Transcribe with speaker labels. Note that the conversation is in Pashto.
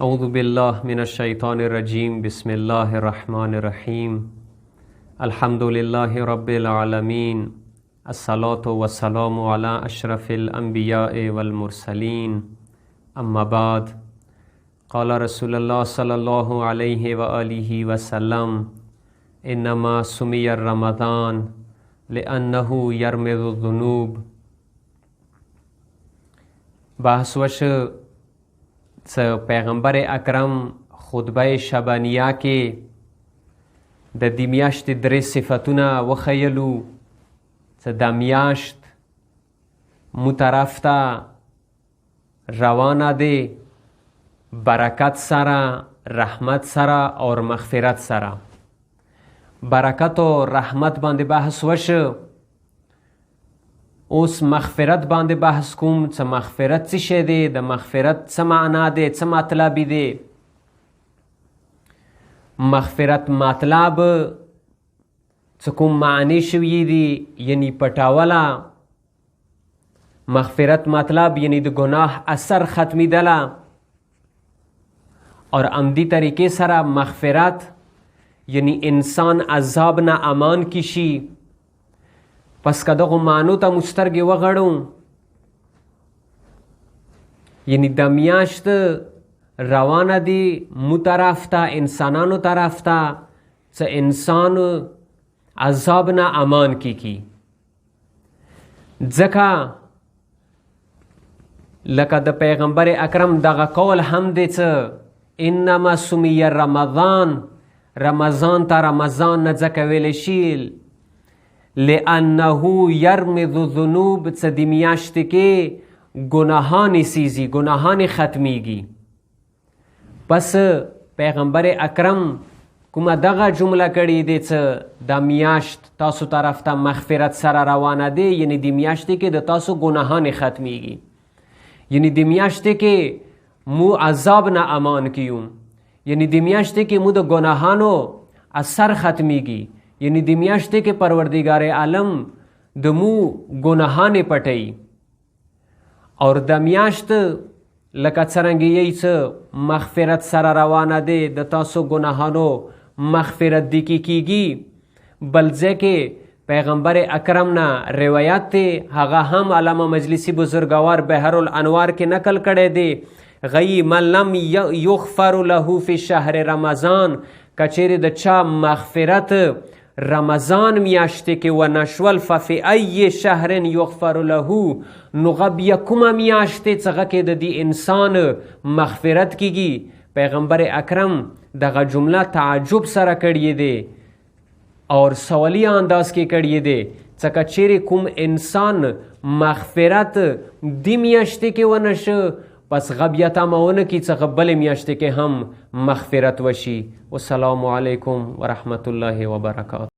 Speaker 1: اعوذ باللہ من الشیطان الرجیم بسم اللہ الرحمن الرحیم الحمد للہ رب العالمین الصلاة والسلام علی اشرف الانبیاء والمرسلین اما بعد قال رسول اللہ صلی اللہ علیہ وآلہ وسلم انما سمی رمضان لأنہ یرمض الذنوب. بحث وش پیغمبر اکرم خطبه شبانیه کې د دې میاشتې درې صفتونه وښیلو چې دا میاشت مو طرف ته روانه دی برکت سره، رحمت سره او مغفرت سره. برکت او رحمت باندې بحث وشه. اوس مغفرت باندې بحث کوم چې مغفرت څه شی دی، د مغفرت څه معنا دی، څه مطلب دی. مغفرت مطلب څه کوم معنی شوی دی یعنی پټاوله. مغفرت مطلب یعنی د گناه اثر ختمیدله. اور عمدی طریقے سره مغفرت یعنی انسان عذاب نه امان کی شي. پس که دغو معنو ته مو سترګې وغړو یعنی د میاشت روانه دی مو طرف ته، انسانانو طرف ته چې انسان عذاب نه امان کی. ځکه لکه د پیغمبر اکرم دغه قول هم دی چې انما سمی رمضان، رمضان ته رمضان نه ځکه ویلی شي لأنه یرمض الذنوب چې د میاشتې کې ګناهان سیزي، ګناهان ختمیږي. پس پیغمبر اکرم کومه دغه جمله کړې دی چې دا میاشت تاسو طرف ته مغفرت سره روانه دی، یعنی د میاشتې کې د تاسو ګناهان ختمیږي، یعنی د میاشتې کې مو عذاب نه امان کیو، یعنی د میاشتې کې مو د ګناهانو اثر ختمیږي، یعنی د میاشتې کې پروردگار عالم د مو ګناهانې پټوي. اور د میاشت لکه څرنګه یی چې مغفرت سره روانه دی، د تاسو ګناهانو مغفرت دی کیږي. بل ځای کې پیغمبر اکرم نه روایت دی، هغه هم علامه مجلسی بزرگوار بحر الانوار کې نقل کړی دی. غی من لم یغفر له فی شهر رمضان، کچیرې د چا مغفرت رمضان میاشتې کې و نشول ففی ای شهر یغفر له، نو بیا کومه میاشتې څخه کې د دې انسان مغفرت کیږي. پیغمبر اکرم دغه جمله تعجب سره کړی دی اور سوالی انداز کې کړی دی چې کچیرې کوم انسان مغفرت دی میاشتې کې و نشه، پس بیا تمونه کی څخه بلې میاشتې کې هم مغفرت وشي. والسلام علیکم ورحمت الله وبرکاته.